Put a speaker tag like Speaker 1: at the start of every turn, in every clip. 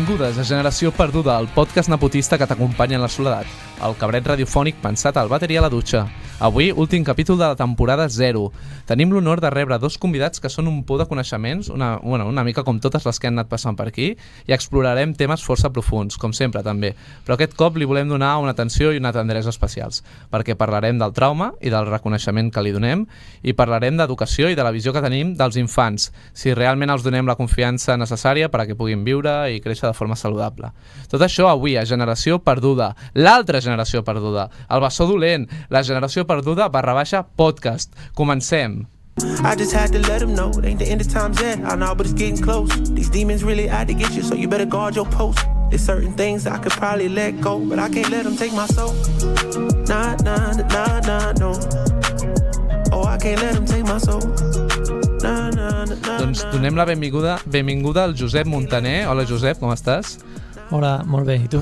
Speaker 1: Benvingudes a Generació Perduda, el podcast nepotista que t'acompanya en la soledat. El cabret radiofònic pensat al bateria a la dutxa. Avui, últim capítol de la temporada 0. Tenim l'honor de rebre dos convidats que són un pou de coneixements, una mica com totes les que han anat passant per aquí, i explorarem temes força profuns, com sempre també. Però aquest cop li volem donar una atenció i una tendresa especials, perquè parlarem del trauma i del reconeixement que li donem, i parlarem d'educació i de la visió que tenim dels infants, si realment els donem la confiança necessària perquè puguin viure i créixer de forma saludable. Tot això avui a Generació Perduda, l'altra generació perduda, el bessó dolent, la generació perduda /podcast. Comencem!
Speaker 2: I just had to let them know it ain't the end of times yet. I know, but it's getting close. These demons really out to get you, so you better guard your post. There's certain things I could probably let go, but I can't let them take my soul. Nah, nah, nah, nah, no. Oh, I can't let them take my soul. Nah, nah, nah, nah.
Speaker 1: Doncs donem la benvinguda al Josep Montaner. Hola Josep, com estàs?
Speaker 3: Hola, molt bé, i tu?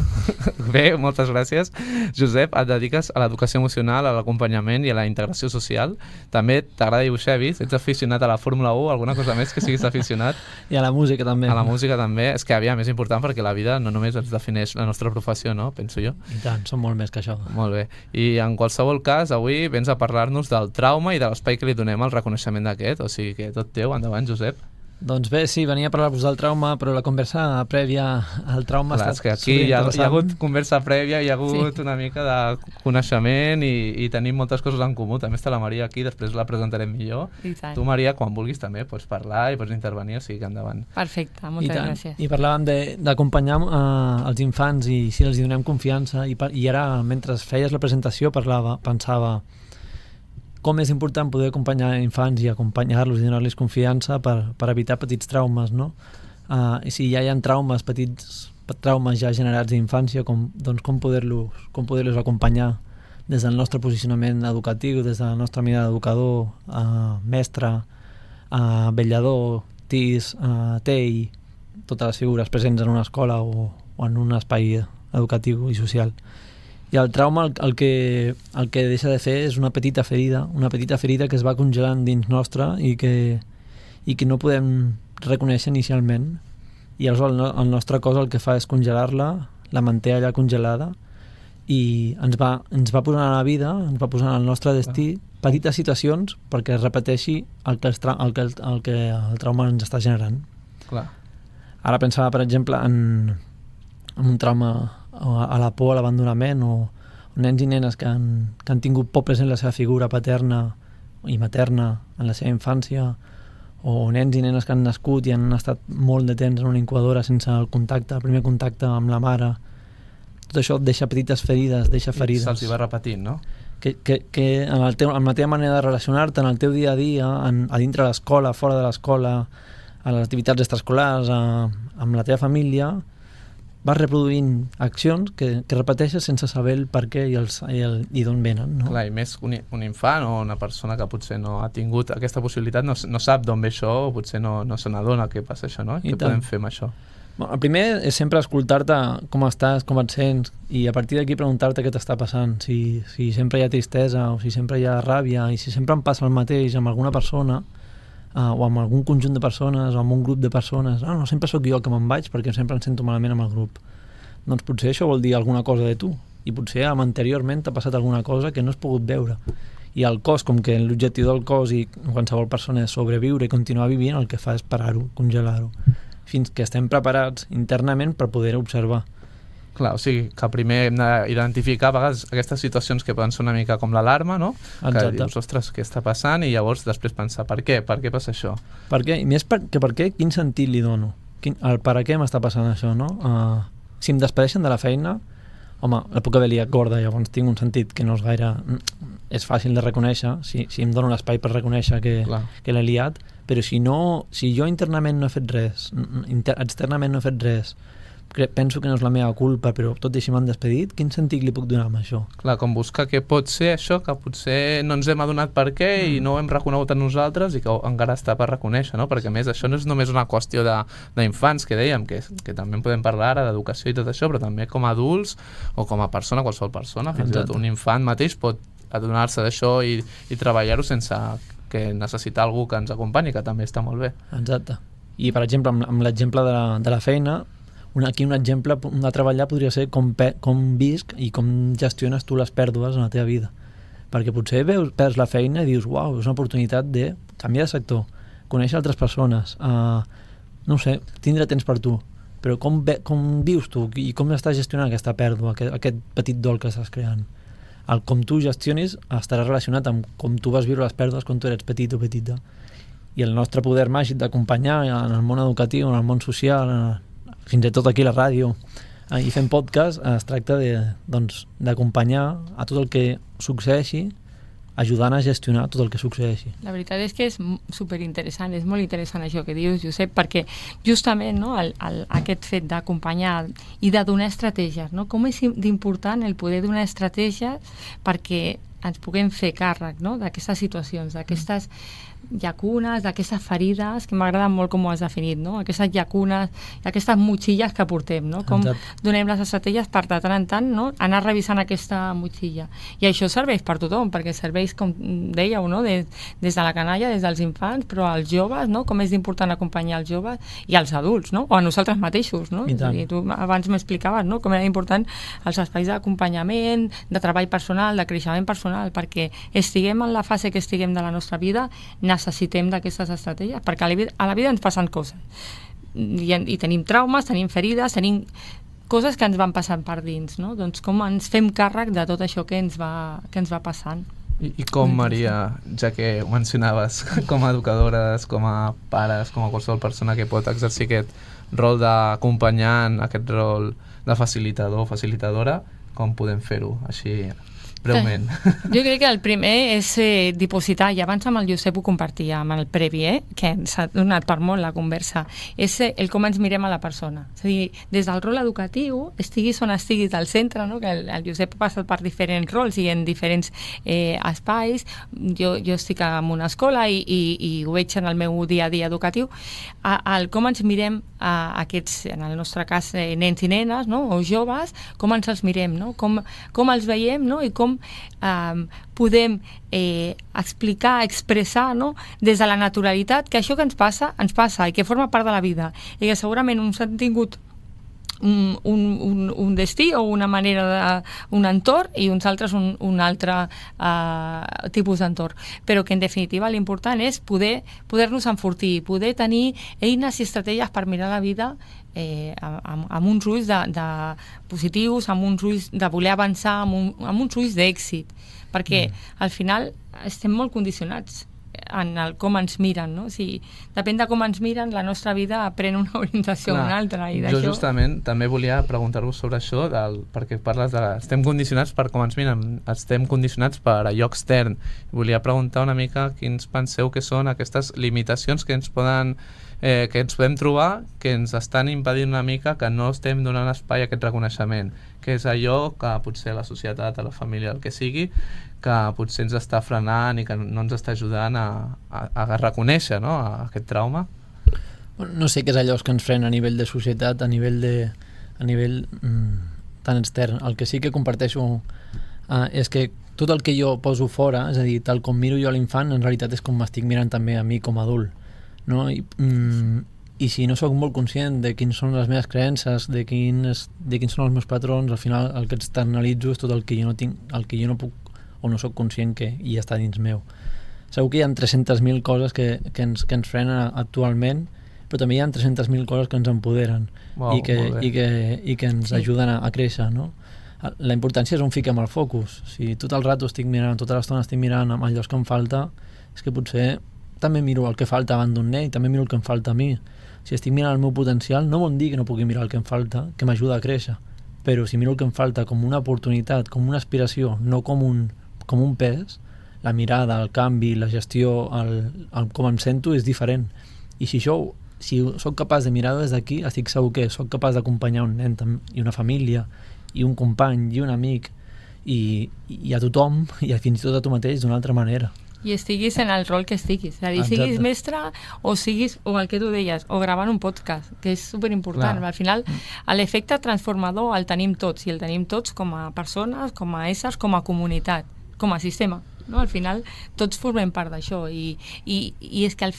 Speaker 1: Bé, moltes gràcies. Josep, et dediques a l'educació emocional, a l'acompanyament i a la integració social. També t'agrada dibuixar, he vist? Ets aficionat a la Fórmula 1, alguna cosa més que siguis aficionat?
Speaker 3: I a la música també.
Speaker 1: A la música també. És que, aviam, és important perquè la vida no només ens defineix la nostra professió, no? Penso jo.
Speaker 3: I tant, som molt més que això.
Speaker 1: Molt bé. I en qualsevol cas, avui vens a parlar-nos del trauma i de l'espai que li donem al reconeixement d'aquest. O sigui que tot teu, endavant, Josep.
Speaker 3: Doncs bé, sí, venia a parlar-vos del trauma, però la conversa prèvia al trauma
Speaker 1: Clar,
Speaker 3: ha
Speaker 1: és que
Speaker 3: estat
Speaker 1: aquí hi ha
Speaker 3: superinteressant.
Speaker 1: hagut conversa prèvia, hi ha hagut una mica de coneixement i tenim moltes coses en comú. També està la Maria aquí, després la presentarem millor. Tu, Maria, quan vulguis també pots parlar i pots intervenir, o sigui que endavant.
Speaker 4: Perfecte, moltes gràcies.
Speaker 3: I parlàvem d'acompanyar els infants i si els donem confiança, i ara, mentre feies la presentació, pensava com és important poder acompanyar infants i acompanyar-los i donar-los confiança per evitar petits traumes, no? I si ja hi ha petits traumes ja generats d'infància, com poder-los acompanyar des del nostre posicionament educatiu, des de la nostra mirada d'educador, mestre, vetllador, tis, tei, totes les figures presents en una escola o en un espai educatiu i social. I el trauma el que deixa de fer és una petita ferida que es va congelant dins nostre i que no podem reconèixer inicialment. I aleshores el nostre cos el que fa és congelar-la, la manté allà congelada i ens va posant a la vida, ens va posant al nostre destí petites situacions perquè es repeteixi el que el trauma ens està generant.
Speaker 1: Clar.
Speaker 3: Ara pensava, per exemple, en un trauma a la por, a l'abandonament, o nens i nenes que han tingut por present la seva figura paterna i materna en la seva infància, o nens i nenes que han nascut i han estat molt de temps en una incubadora sense el primer contacte amb la mare. Tot això deixa petites ferides, deixa ferides.
Speaker 1: I se'ls va repetint, no?
Speaker 3: Que amb la teva manera de relacionar-te en el teu dia a dia, a dintre de l'escola, fora de l'escola, a les activitats extraescolars, amb la teva família, vas reproduint accions que repeteixes sense saber el per què i d'on venen, no?
Speaker 1: Clar, i més un infant o una persona que potser no ha tingut aquesta possibilitat no sap d'on ve això o potser no se n'adona què passa això, no? Què podem fer amb això?
Speaker 3: El primer és sempre escoltar-te com estàs, com et sents, i a partir d'aquí preguntar-te què t'està passant, si sempre hi ha tristesa o si sempre hi ha ràbia, i si sempre em passa el mateix amb alguna persona o amb algun conjunt de persones o amb un grup de persones. No, sempre sóc jo que me'n vaig perquè sempre em sento malament amb el grup. Doncs potser això vol dir alguna cosa de tu, i potser anteriorment t'ha passat alguna cosa que no has pogut veure. I el cos, com que l'objectiu del cos i qualsevol persona és sobreviure i continuar vivint, el que fa és parar-ho, congelar-ho, fins que estem preparats internament per poder observar.
Speaker 1: Clar, o sigui, que primer hem d'identificar a vegades aquestes situacions que poden ser una mica com l'alarma, no?
Speaker 3: Exacte.
Speaker 1: Que dius, ostres, què està passant? I llavors després pensar, per què? Per què passa això?
Speaker 3: Per què? I més per què, quin sentit li dono? El per què m'està passant això, no? Si em despedeixen de la feina, home, la puc haver liat gorda, llavors tinc un sentit que no és gaire... És fàcil de reconèixer, si em dono l'espai per reconèixer que l'he liat, però si jo internament no he fet res, externament no he fet res, penso que no és la meva culpa, però tot i així m'han despedit, quin sentit li puc donar amb això?
Speaker 1: Clar, com buscar què pot ser això, que potser no ens hem adonat per què i no ho hem reconegut en nosaltres i que encara està per reconèixer, no? Perquè a més això no és només una qüestió d'infants, que dèiem, que també en podem parlar ara d'educació i tot això, però també com a adults o com a persona, qualsevol persona, fins i tot un infant mateix pot adonar-se d'això i treballar-ho sense que necessitar algú que ens acompanyi, que també està molt bé.
Speaker 3: Exacte. I per exemple, amb l'exemple de la feina, Aquí un exemple de treballar podria ser com visc i com gestiones tu les pèrdues en la teva vida. Perquè potser perds la feina i dius, uau, és una oportunitat de canviar de sector, conèixer altres persones, no sé, tindre temps per tu. Però com vius tu i com estàs gestionant aquesta pèrdua, aquest petit dol que estàs creant? Com tu gestionis estarà relacionat amb com tu vas viure les pèrdues quan tu eres petit o petita. I el nostre poder màgic d'acompanyar en el món educatiu, en el món social, fins i tot aquí a la ràdio, i fent podcast, es tracta d'acompanyar a tot el que succeeixi, ajudant a gestionar tot el que succeeixi.
Speaker 4: La veritat és que és superinteressant, és molt interessant això que dius, Josep, perquè justament aquest fet d'acompanyar i de donar estratègies, com és d'important el poder donar estratègies perquè ens puguem fer càrrec d'aquestes situacions, d'aquestes llacunes, d'aquestes ferides, que m'agrada molt com ho has definit, aquestes llacunes, aquestes motxilles que portem, com donem les estratègies per de tant en tant anar revisant aquesta motxilla. I això serveix per tothom, perquè serveix, com dèieu, des de la canalla, des dels infants, però als joves, com és important acompanyar els joves i als adults, o a nosaltres mateixos. I tu abans m'explicaves com era important els espais d'acompanyament, de treball personal, de creixement personal, perquè estiguem en la fase que estiguem de la nostra vida, necessitem d'aquestes estratègies, perquè a la vida ens passen coses. I tenim traumes, tenim ferides, tenim coses que ens van passant per dins, Doncs com ens fem càrrec de tot això que ens va passant.
Speaker 1: I com, Maria, ja que ho mencionaves, com a educadores, com a pares, com a qualsevol persona que pot exercir aquest rol d'acompanyant, aquest rol de facilitador o facilitadora, com podem fer-ho, així breument?
Speaker 4: Jo crec que el primer és dipositar, i abans amb el Josep ho compartia, amb el previ, que ens ha donat per molt la conversa, és el com ens mirem a la persona. És a dir, des del rol educatiu, estiguis on estiguis al centre, que el Josep ha passat per diferents rols i en diferents espais, jo estic en una escola i ho veig en el meu dia a dia educatiu, el com ens mirem a aquests, en el nostre cas, nens i nenes, o joves, com ens els mirem, com els veiem, i com podem explicar, expressar des de la naturalitat que això que ens passa i que forma part de la vida i que segurament uns han tingut un destí o una manera un entorn i uns altres un altre tipus d'entorn, però que en definitiva l'important és poder-nos enfortir, poder tenir eines i estratègies per mirar la vida amb uns ulls de positius, amb uns ulls de voler avançar, amb uns ulls d'èxit, perquè al final estem molt condicionats en el com ens miren, no? O sigui, depèn de com ens miren, la nostra vida pren una orientació o una altra. I
Speaker 1: jo justament també volia preguntar-vos sobre això, perquè parles de... Estem condicionats per com ens miren, estem condicionats per allò extern. Volia preguntar una mica quins penseu que són aquestes limitacions que ens podem trobar, que ens estan impedint una mica que no estem donant espai a aquest reconeixement, que és allò que potser la societat, a la família, el que sigui, que potser ens està frenant i que no ens està ajudant a reconèixer aquest trauma.
Speaker 3: No sé què és allò que ens frena a nivell de societat, a nivell tan extern. El que sí que comparteixo és que tot el que jo poso fora, és a dir, tal com miro jo a l'infant, en realitat és com m'estic mirant també a mi com a adult, no? I si no sóc molt conscient de quines són les meves creences, de quins són els meus patrons, al final el que externalitzo és tot el que jo no tinc, el que jo no puc o no sóc conscient que hi està dins meu. Segur que hi ha 300.000 coses que ens frenen actualment, però també hi ha 300.000 coses que ens empoderen.
Speaker 1: Wow,
Speaker 3: i que ens ajuden a créixer, no? La importància és on fiquem el focus. Si tot el rato estic mirant, tota l'estona estic mirant amb allò que em falta, és que potser també miro el que falta davant d'un nen i també miro el que em falta a mi. Si estic mirant el meu potencial, no vol dir que no pugui mirar el que em falta, que m'ajuda a créixer. Però si miro el que em falta com una oportunitat, com una aspiració, no com un pes, la mirada, el canvi, la gestió, el com em sento és diferent. I si soc capaç de mirar des d'aquí, estic segur que soc capaç d'acompanyar un nen i una família, i un company, i un amic, i a tothom, i fins i tot a tu mateix d'una altra manera.
Speaker 4: I estiguis en el rol que estiguis, és a dir, siguis mestre o siguis, o el que tu deies, o gravant un podcast, que és superimportant. Al final, l'efecte transformador el tenim tots, i el tenim tots com a persones, com a éssers, com a comunitat, com a sistema. no? Al final tots formem part d'això i és que al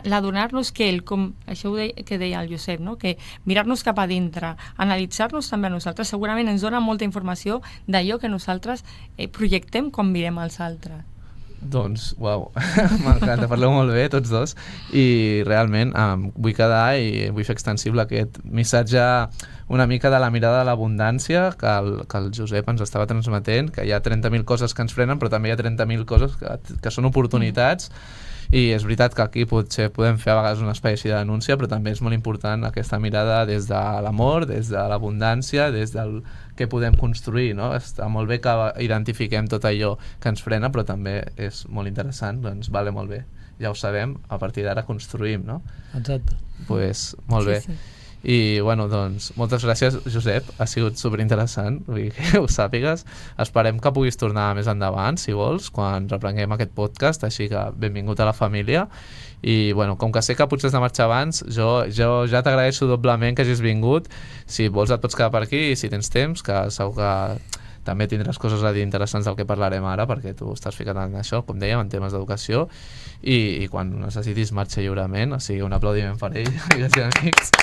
Speaker 4: l'adonar-nos que com això que deia el Josep, no? Que mirar-nos cap a dintre, analitzar-nos també a nosaltres, segurament ens dona molta informació d'allò que nosaltres projectem quan mirem als altres.
Speaker 1: Doncs, uau, m'encanta, parleu molt bé tots dos i realment vull quedar i vull fer extensible aquest missatge una mica de la mirada de l'abundància que el Josep ens estava transmetent, que hi ha 30.000 coses que ens frenen però també hi ha 30.000 coses que són oportunitats i és veritat que aquí potser podem fer a vegades un espai així de denúncia, però també és molt important aquesta mirada des de l'amor, des de l'abundància, des del que podem construir, no? Està molt bé que identifiquem tot allò que ens frena, però també és molt interessant, doncs vale molt bé, ja ho sabem, a partir d'ara construïm, no?
Speaker 3: Exacte.
Speaker 1: Pues molt bé. Sí. I bueno, doncs moltes gràcies, Josep, ha sigut superinteressant, vull que ho sàpigues. Esperem que puguis tornar més endavant, si vols, quan reprenguem aquest podcast, així que benvingut a la família. I bueno, com que sé que potser has de marxar abans, jo ja t'agraeixo doblement que hagis vingut. Si vols et pots quedar per aquí i si tens temps, que segur que també tindràs coses a dir interessants del que parlarem ara, perquè tu estàs ficat en això, com dèiem, en temes d'educació, i quan necessitis marxa lliurement, o sigui, un aplaudiment per ell, amigues i amics.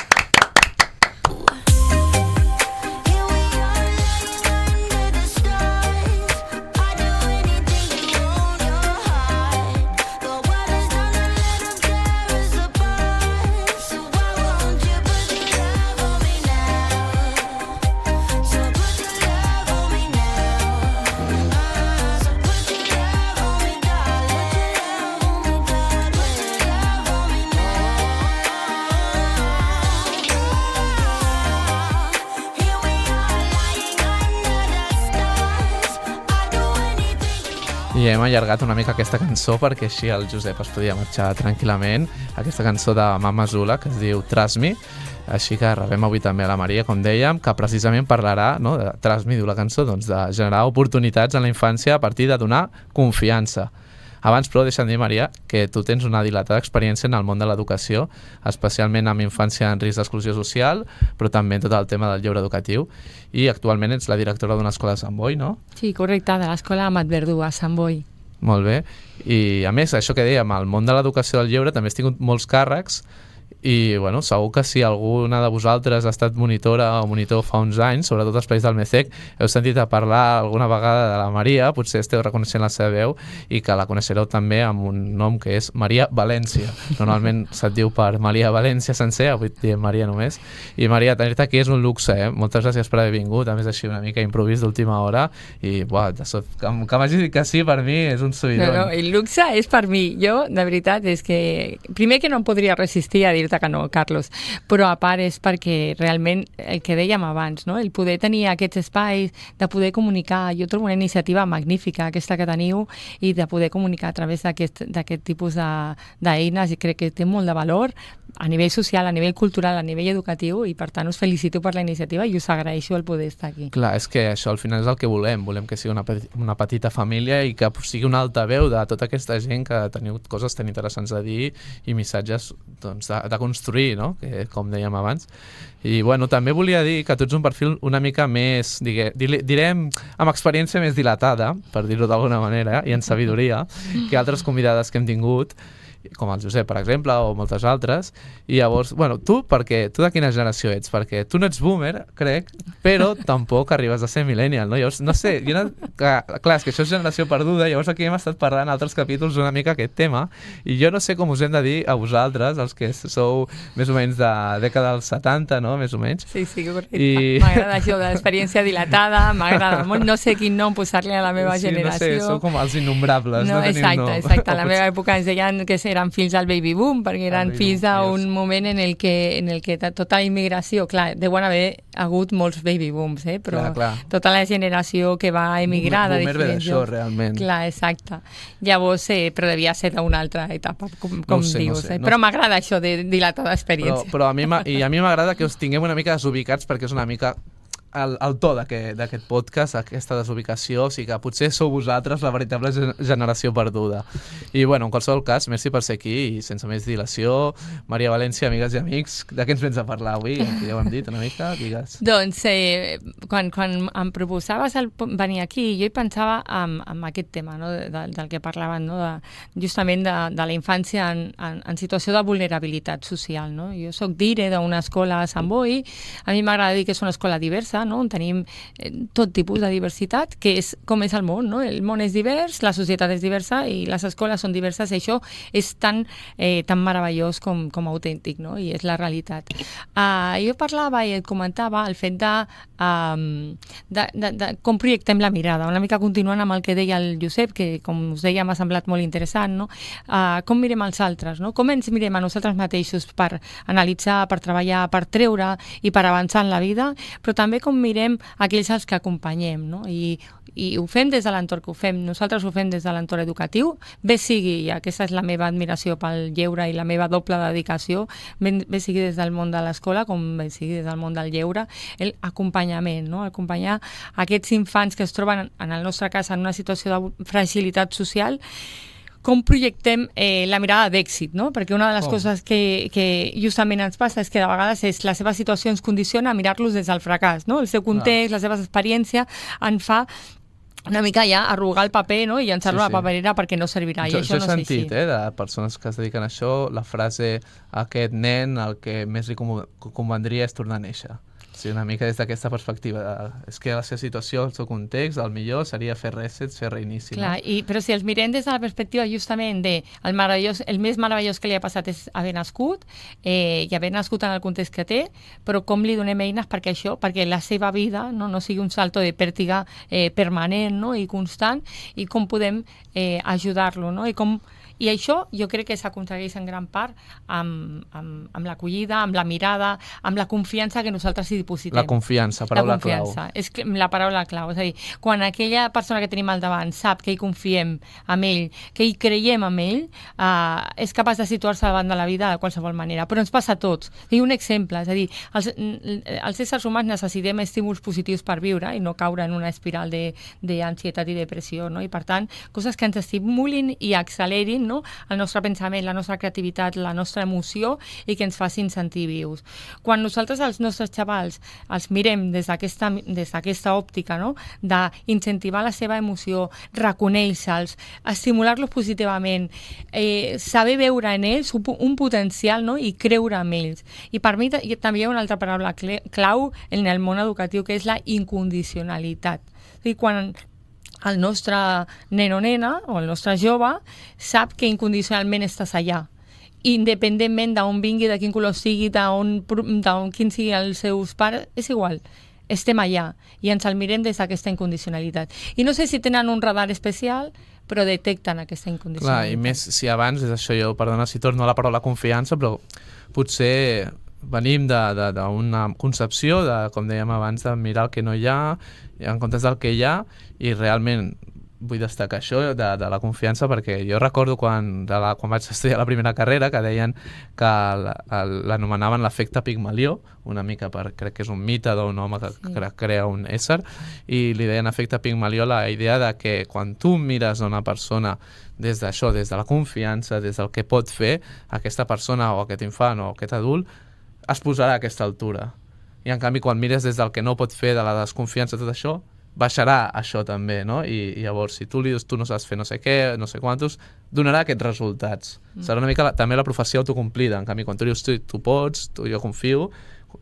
Speaker 1: I hem allargat una mica aquesta cançó perquè així el Josep es podia marxar tranquil·lament. Aquesta cançó de Mama Zula que es diu Trust Me. Així que rebem avui també a la Maria, com dèiem, que precisament parlarà, no, de Trust Me, diu la cançó, doncs de generar oportunitats en la infància a partir de donar confiança. Abans, però, deixa'm dir, Maria, que tu tens una dilatada experiència en el món de l'educació, especialment amb infància en risc d'exclusió social, però també en tot el tema del lleure educatiu, i actualment ets la directora d'una escola de Sant Boi, no?
Speaker 4: Sí, correcte, de l'escola Amat Verdú, a Sant Boi.
Speaker 1: Molt bé. I, a més, això que dèiem, el món de l'educació del lleure també has tingut molts càrrecs i, bueno, segur que si alguna de vosaltres ha estat monitora o monitor fa uns anys, sobretot als Països del MECEC, heu sentit a parlar alguna vegada de la Maria, potser esteu reconeixent la seva veu i que la coneixereu també amb un nom que és Maria València. Normalment se't diu per Maria València sencer, avui et diem Maria només. I Maria, tenir-te aquí és un luxe, eh? Moltes gràcies per haver vingut, a més així una mica improvís d'última hora i, buah, que m'hagis dit que sí, per mi és un subidon.
Speaker 4: No, el luxe és per mi. Jo, de veritat, és que primer que no em podria resistir a dir-te que no, Carlos, però a part és perquè realment el que dèiem abans, no? El poder tenir aquests espais, de poder comunicar, jo trobo una iniciativa magnífica aquesta que teniu i de poder comunicar a través d'aquest tipus d'eines i crec que té molt de valor a nivell social, a nivell cultural, a nivell educatiu i per tant us felicito per la iniciativa i us agraeixo el poder estar aquí.
Speaker 1: Clar, és que això al final és el que volem que sigui una petita família i que sigui un altaveu de tota aquesta gent que teniu coses tan interessants a dir i missatges doncs, de construir, no? Que, com dèiem abans. I bueno, també volia dir que tu ets un perfil una mica més, direm, amb experiència més dilatada, per dir-ho d'alguna manera, i en sabidoria, que altres convidades que hem tingut, com el Josep, per exemple, o moltes altres, i llavors, bueno, tu de quina generació ets? Perquè tu no ets boomer, crec, però tampoc arribes a ser millennial, no? Llavors, no sé, clar, és que això és generació perduda, llavors aquí hem estat parlant altres capítols una mica aquest tema, i jo no sé com us hem de dir a vosaltres, els que sou més o menys de dècada dels 70, no? Més o menys.
Speaker 4: Sí, correcte. M'agrada això de l'experiència dilatada, m'agrada molt, no sé quin nom posar-li a la meva generació.
Speaker 1: No sé, sou com els innombrables, no tenim nom.
Speaker 4: Exacte, a la meva època ens deien que eren fills del baby boom, perquè eren fills d'un moment en el que tota la immigració, clar, deuen haver hagut molts baby booms, però clar. Tota la generació que va emigrar de
Speaker 1: diferents llocs. Boomer ve d'això, realment.
Speaker 4: Clar, exacte. Llavors, però devia ser d'una altra etapa, com dius. Però m'agrada això de dilatada experiència.
Speaker 1: Però a mi m'agrada que us tinguem una mica desubicats perquè és una mica el to d'aquest podcast, aquesta desubicació, o sigui que potser sou vosaltres la veritable generació perduda. I bueno, en qualsevol cas, merci per ser aquí i sense més dilació, Maria València, amigues i amics, de què ens vens a parlar avui? Ja ho hem dit una mica, digues.
Speaker 4: Doncs quan em proposaves venir aquí, jo hi pensava en aquest tema, no? del que parlaven, no? Justament de la infància en situació de vulnerabilitat social. No? Jo soc d'IRE, d'una escola a Sant Boi. A mi m'agrada dir que és una escola diversa, no? On tenim tot tipus de diversitat, que és com és el món. No? El món és divers, la societat és diversa i les escoles són diverses, i això és tan meravellós com autèntic, no? I és la realitat. Jo parlava i et comentava el fet de com projectem la mirada, una mica continuant amb el que deia el Josep, que com us deia m'ha semblat molt interessant, no? Com mirem els altres, no? Com ens mirem a nosaltres mateixos per analitzar, per treballar, per treure i per avançar en la vida, però també com mirem aquells als que acompanyem, no? I ho fem des de l'entorn que ho fem. Nosaltres ho fem des de l'entorn educatiu, bé sigui, i aquesta és la meva admiració pel lleure i la meva doble dedicació, bé sigui des del món de l'escola com bé sigui des del món del lleure, l'acompanyament, no? Acompanyar aquests infants que es troben en el nostre cas en una situació de fragilitat social, com projectem la mirada d'èxit, no? Perquè una de les coses que justament ens passa és que de vegades la seva situació ens condiciona a mirar-los des del fracàs, no? El seu context, la seva experiència en fa una mica ja arrugar el paper, no? I llançar-lo a la paperera perquè no servirà.
Speaker 1: Jo
Speaker 4: això
Speaker 1: he sentit de persones que es dediquen a això la frase aquest nen el que més li convendria és tornar a néixer. Sí, una mica des d'aquesta perspectiva. És que la seva situació, el seu context, el millor seria fer resets, fer reinici.
Speaker 4: Clar,
Speaker 1: no?
Speaker 4: Però si els mirem des de la perspectiva justament de el més meravellós que li ha passat és haver nascut i haver nascut en el context que té, però com li donem eines perquè la seva vida no sigui un salto de pèrtiga permanent, no? I constant, i com podem ajudar-lo, no? I això jo crec que s'aconsegueix en gran part amb l'acollida, amb la mirada, amb la confiança que nosaltres hi dipositem.
Speaker 1: La confiança, paraula clau.
Speaker 4: És la paraula clau. És a dir, quan aquella persona que tenim al davant sap que hi confiem en ell, que hi creiem en ell, és capaç de situar-se davant de la vida de qualsevol manera. Però ens passa a tots. I un exemple, és a dir, els éssers humans necessitem estímuls positius per viure i no caure en una espiral d'ansietat i depressió, no? I per tant, coses que ens estimulin i accelerin, no? El nostre pensament, la nostra creativitat, la nostra emoció, i que ens facin sentir vius. Quan nosaltres els nostres xavals els mirem des d'aquesta òptica, no? D'incentivar la seva emoció, reconèixer-los, estimular-los positivament, saber veure en ells un potencial, no? I creure en ells. I per mi també hi ha una altra paraula clau en el món educatiu, que és la incondicionalitat. És a dir, quan el nostre nen o nena, o el nostre jove, sap que incondicionalment estàs allà, independentment d'on vingui, de quin color sigui, quin sigui els seus pares, és igual, estem allà, i ens el mirem des d'aquesta incondicionalitat. I no sé si tenen un radar especial, però detecten aquesta incondicionalitat.
Speaker 1: Clar, i més si abans, és això, jo, perdona si torno a la paraula confiança, però potser venim d'una concepció com dèiem abans, de mirar el que no hi ha en comptes del que hi ha, i realment vull destacar això de la confiança, perquè jo recordo quan vaig estudiar la primera carrera que deien que l'anomenaven l'efecte Pigmalió, una mica crec que és un mite d'un home que crea un ésser, i li deien efecte Pigmalió la idea de que quan tu mires a una persona des d'això, des de la confiança, des del que pot fer, aquesta persona o aquest infant o aquest adult es posarà a aquesta altura. I en canvi, quan mires des del que no pot fer, de la desconfiança, tot això, baixarà això també, no? I llavors, si tu li dius tu no saps fer no sé què, no sé quantos, donarà aquests resultats. Serà una mica també la profecia autocomplida. En canvi, quan tu dius tu pots, jo confio,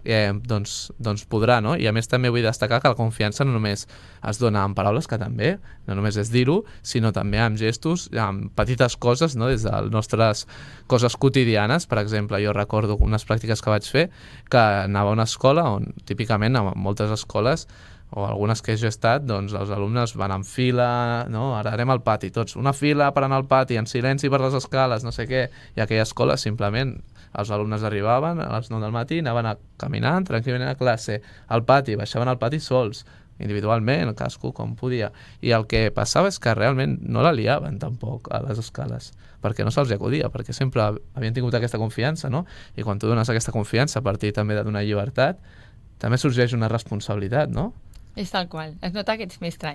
Speaker 1: doncs podrà, no? I a més també vull destacar que la confiança no només es dona amb paraules, que també, no només és dir-ho, sinó també amb gestos, amb petites coses, no? Des de les nostres coses quotidianes. Per exemple, jo recordo unes pràctiques que vaig fer, que anava a una escola on típicament en moltes escoles o algunes que jo he estat, doncs els alumnes van en fila, no? Ara anem al pati, tots, una fila per anar al pati, en silenci per les escales, no sé què, i a aquella escola simplement els alumnes arribaven a les 9 del matí, anaven caminant tranquil·lament a classe, al pati, baixaven al pati sols, individualment, cadascú com podia, i el que passava és que realment no la liaven tampoc a les escales, perquè no se'ls acudia, perquè sempre havien tingut aquesta confiança, no? I quan tu dones aquesta confiança a partir també de donar llibertat, també sorgeix una responsabilitat, no?
Speaker 4: És tal qual, es nota que ets mestre,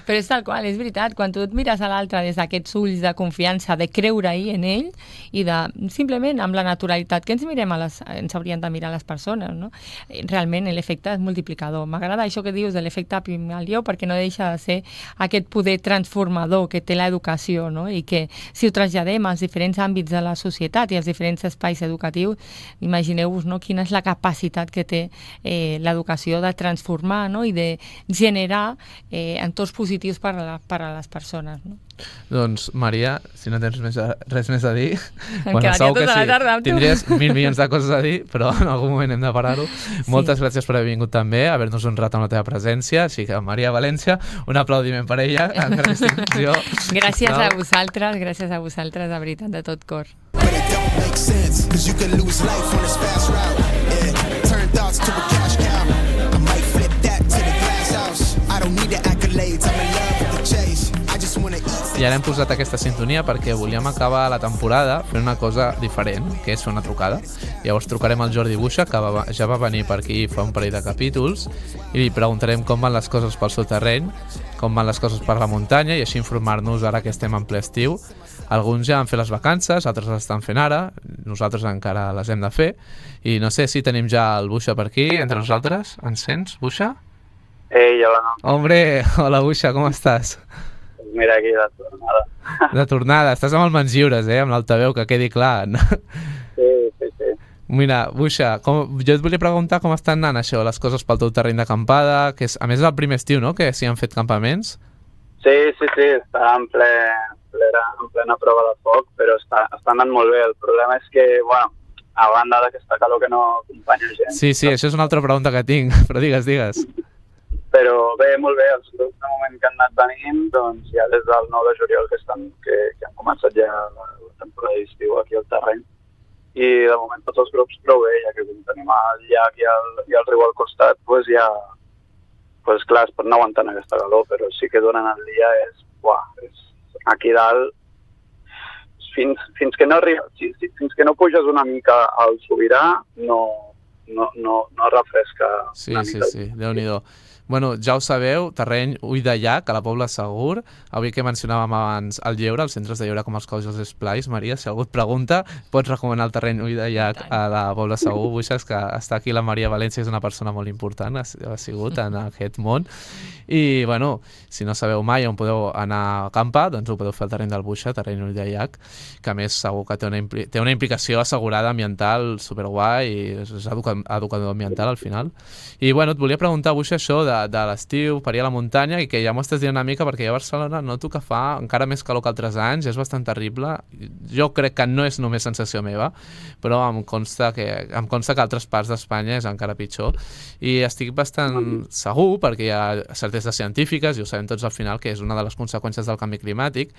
Speaker 4: però és tal qual, és veritat, quan tu et mires a l'altre des d'aquests ulls de confiança, de creure-hi en ell i de, simplement, amb la naturalitat que ens haurien de mirar les persones, no? Realment l'efecte és multiplicador. M'agrada això que dius de l'efecte Pigmalió perquè no deixa de ser aquest poder transformador que té l'educació, no? I que si ho traslladem als diferents àmbits de la societat i als diferents espais educatius, imagineu-vos, no? Quina és la capacitat que té l'educació de transformar, no? I de generar entorns positius per a les persones, no?
Speaker 1: Doncs, Maria, si no tens res més a dir,
Speaker 4: Em quedaria
Speaker 1: segur que
Speaker 4: tota la tarda amb tu.
Speaker 1: tindries 1.000 milions de coses a dir, però en algun moment hem de parar-ho. Moltes gràcies per haver vingut també, haver-nos honrat amb la teva presència, així que Maria València, un aplaudiment per ella, en gran distinció.
Speaker 4: Gràcies a vosaltres, de veritat, de tot cor.
Speaker 5: But it don't make sense, cause you can lose life on this fast route. Yeah, turn thoughts to a cash cow. I might flip that to the glass house. I don't need the accolades, I'm in love with the chase. I just wanna eat.
Speaker 1: I ara hem posat aquesta sintonia perquè volíem acabar la temporada fent una cosa diferent, que és fer una trucada. Llavors trucarem al Jordi Buixa, que ja va venir per aquí fa un parell de capítols, i li preguntarem com van les coses pel seu terreny, com van les coses per la muntanya, i així informar-nos ara que estem en ple estiu. Alguns ja han fet les vacances, altres les estan fent ara, nosaltres encara les hem de fer, i no sé si tenim ja el Buixa per aquí, entre nosaltres. Ens sents, Buixa?
Speaker 6: Ei, hola, no.
Speaker 1: Hombre, hola Buixa, com estàs?
Speaker 6: Mira aquí, de tornada.
Speaker 1: De tornada, estàs amb el mans lliures, amb l'altaveu, que quedi clar.
Speaker 6: Sí.
Speaker 1: Mira, Buixa, jo et volia preguntar com estan anant això, les coses pel teu terreny d'acampada, que és, a més és el primer estiu, no?, que s'hi han fet campaments.
Speaker 6: Sí, està en plena prova de foc, però està anant molt bé. El problema és que, bueno, a banda d'aquesta calor que no acompanya gent.
Speaker 1: Sí, això és una altra pregunta que tinc, però digues.
Speaker 6: Però bé, molt bé, els grups de moment que han anat venint, doncs ja des del 9 de juliol que han començat ja la temporada d'estiu aquí al terreny. I de moment tots els grups prou bé, ja que tenim el llac i el riu al costat, doncs ja, doncs clar, es pot anar aguantant aquesta calor, però sí que durant el dia és aquí dalt, fins que no puges una mica al Sobirà, no refresca una mica.
Speaker 1: Sí, Déu-n'hi-do. Bueno, ja ho sabeu, terreny Ull de Llac, a la Pobla Segur. Avui que mencionàvem abans el lleure, els centres de lleure com els Caus i els Esplais. Maria, si algú et pregunta, pots recomanar el terreny Ull de Llac a la Pobla Segur. Buixes, que està aquí la Maria València, és una persona molt important, ha sigut en aquest món. I, bueno, si no sabeu mai on podeu anar a acampar, doncs ho podeu fer al terreny del Buixa, terreny Ull de Llac, que a més segur que té una implicació assegurada ambiental superguai i és educador ambiental al final. I, bueno, et volia preguntar, Buixa, això de l'estiu per ir a la muntanya, i que ja m'ho estàs dient una mica perquè jo a Barcelona noto que fa encara més calor que altres anys, és bastant terrible. Jo crec que no és només sensació meva, però em consta que altres parts d'Espanya és encara pitjor, i estic bastant segur, perquè hi ha certeses científiques i ho sabem tots al final, que és una de les conseqüències del canvi climàtic.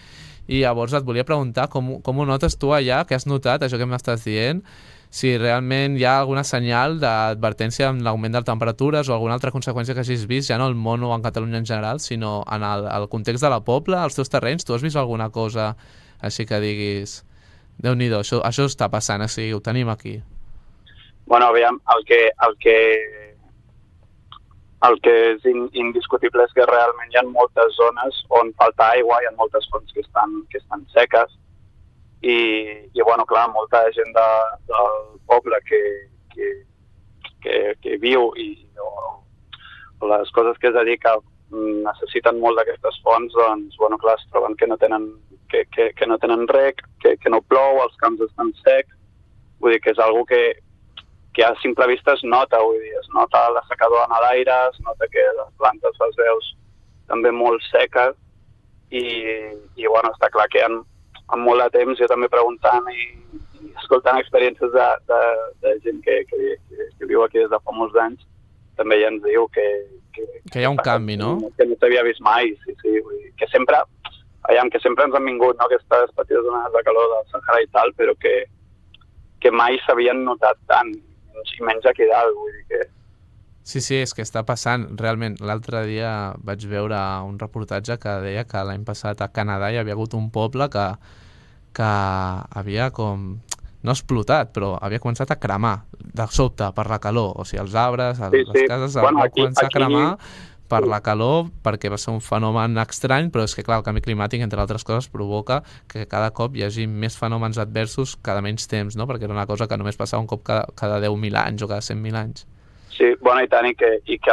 Speaker 1: I llavors et volia preguntar com ho notes tu allà, que has notat això que m'estàs dient, si realment hi ha alguna senyal d'advertència amb l'augment de temperatures o alguna altra conseqüència que hagis vist, ja no al món o en Catalunya en general, sinó en el context de la Pobla, als teus terrenys. Tu has vist alguna cosa així que diguis, Déu-n'hi-do, això està passant, així, ho tenim aquí?
Speaker 6: Bueno, aviam, el que és indiscutible és que realment hi ha moltes zones on falta aigua, hi ha moltes fonts que estan seques, i bueno, clar, molta gent del poble que viu o les coses que es dedica necessiten molt d'aquestes fonts, doncs, bueno, clar, es troben que no tenen reg, que no plou, els camps estan secs, vull dir que és algo que a simple vista es nota, vull dir, es nota la secador en l'aire, es nota que les plantes les veus també molt seques, i bueno, està clar que amb molt de temps, jo també preguntant i escoltant experiències de gent que viu aquí des de fa molts anys, també ja ens diu que
Speaker 1: hi ha un canvi, no?
Speaker 6: Que no s'havia vist mai, sí, vull dir, que sempre ens han vingut, no?, aquestes petites onades de calor del Sahara i tal, però que mai s'havien notat tant, i menys aquí dalt, vull dir que...
Speaker 1: Sí, és que està passant. Realment, l'altre dia vaig veure un reportatge que deia que l'any passat a Canadà hi havia hagut un poble que havia com no explotat, però havia començat a cremar de sobte per la calor, o sigui, els arbres, les cases van començar a cremar per la calor, perquè va ser un fenomen estrany, però és que clar, el canvi climàtic, entre altres coses, provoca que cada cop hi hagi més fenòmens adversos cada menys temps, no? Perquè era una cosa que només passava un cop cada 10.000 anys o cada 100.000 anys.
Speaker 6: Sí, bueno, i tant, i que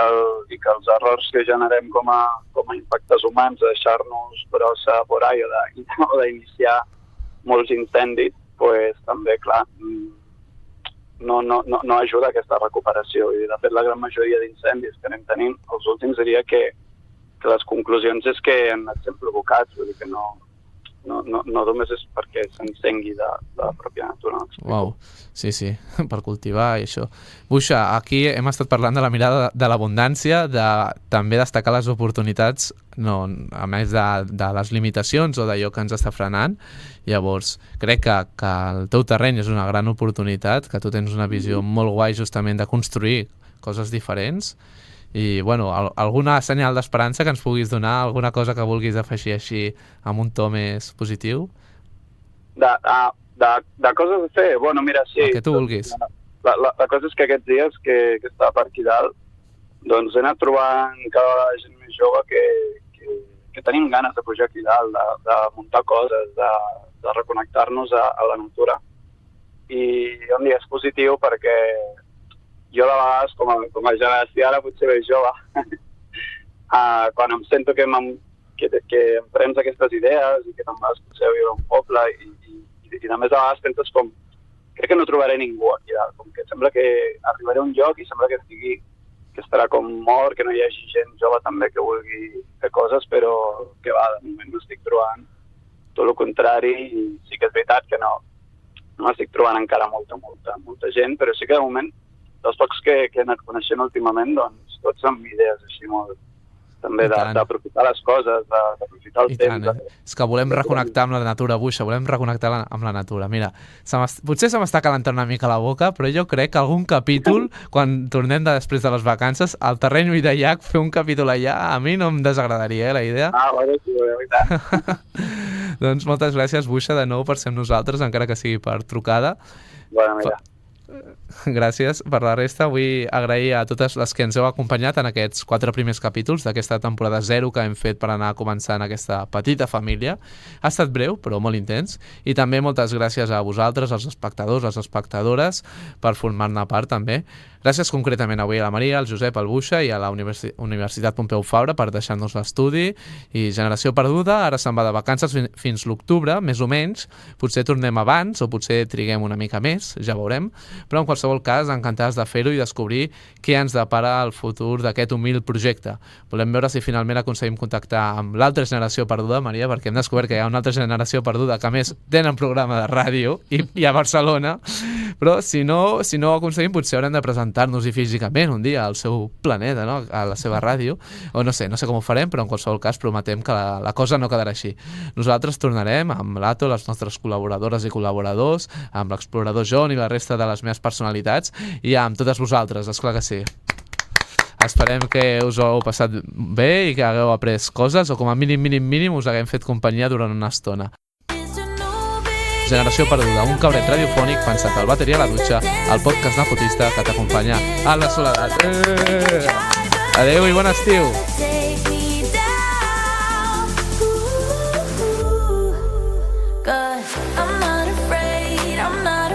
Speaker 6: els errors que generem com a impactes humans, de deixar-nos brossa por ahí o d'iniciar molts incendis, pues, també, clar, no ajuda a aquesta recuperació. I, de fet, la gran majoria d'incendis que anem tenint, els últims diria que les conclusions és que han estat sent provocats, vull dir que no només és perquè s'encengui de la pròpia natura.
Speaker 1: Uau, sí, per cultivar i això. Buixa, aquí hem estat parlant de la mirada de l'abundància, de també destacar les oportunitats, no, a més de les limitacions o d'allò que ens està frenant. Llavors, crec que el teu terreny és una gran oportunitat, que tu tens una visió molt guai justament de construir coses diferents. I, bueno, alguna senyal d'esperança que ens puguis donar, alguna cosa que vulguis afegir així amb un to més positiu?
Speaker 6: De coses a fer? Bueno, mira, sí.
Speaker 1: El que tu vulguis.
Speaker 6: La cosa és que aquests dies que estava per aquí dalt, doncs he anat trobant cada vegada gent més jove que tenim ganes de pujar aquí dalt, de muntar coses, de reconnectar-nos a la natura. I un dia és positiu perquè jo de vegades, com a generació ara potser més jove, quan em sento que em prens aquestes idees i que te'n vas potser a viure a un poble i només a vegades penses com crec que no trobaré ningú aquí dalt, com que sembla que arribaré a un lloc i sembla que estarà com mort, que no hi hagi gent jove també que vulgui fer coses, però que va, de moment no estic trobant tot el contrari, i sí que és veritat que no estic trobant encara molta gent, però sí que de moment dels pocs que he anat coneixent últimament, doncs tots amb idees així molt, també d'aprofitar les coses, d'aprofitar el temps.
Speaker 1: És que volem reconnectar amb la natura, Buixa, volem reconnectar amb la natura. Mira, potser se m'està calentant una mica la boca, però jo crec que algun capítol, quan tornem després de les vacances, al terreny Uidellac, fer un capítol allà, a mi no em desagradaria, la idea.
Speaker 6: Bueno, sí, veritat.
Speaker 1: Doncs moltes gràcies, Buixa, de nou per ser amb nosaltres, encara que sigui per trucada.
Speaker 6: Bueno, mira.
Speaker 1: Gràcies per la resta. Vull agrair a totes les que ens heu acompanyat en aquests 4 primers capítols d'aquesta temporada 0 que hem fet per anar començant aquesta petita família. Ha estat breu, però molt intens. I també moltes gràcies a vosaltres, als espectadors, les espectadores, per formar-ne part també. Gràcies concretament avui a la Maria, al Josep, al Buixa i a la Universitat Pompeu Fabra per deixar-nos l'estudi. I Generació Perduda ara se'n va de vacances fins l'octubre, més o menys. Potser tornem abans o potser triguem una mica més, ja veurem. Però en qualsevol cas, encantades de fer-ho i descobrir què ens depara el futur d'aquest humil projecte. Volem veure si finalment aconseguim contactar amb l'altra generació perduda, Maria, perquè hem descobert que hi ha una altra generació perduda que a més tenen programa de ràdio i a Barcelona, però si no ho aconseguim potser haurem de presentar-nos-hi físicament un dia al seu planeta, no? A la seva ràdio, o no sé com ho farem, però en qualsevol cas prometem que la cosa no quedarà així. Nosaltres tornarem amb l'Ato, les nostres col·laboradores i col·laboradors, amb l'explorador John i la resta de les meves personalitats i amb totes vosaltres, esclar que sí. Esperem que us ho heu passat bé i que hagueu après coses o com a mínim us haguem fet companyia durant una estona. Generació Perduda, un cabret radiofònic pensat al bateria a la dutxa, el podcast nepotista que t'acompanya a la soledat. Adeu i bon estiu!
Speaker 7: I'm not afraid, I'm not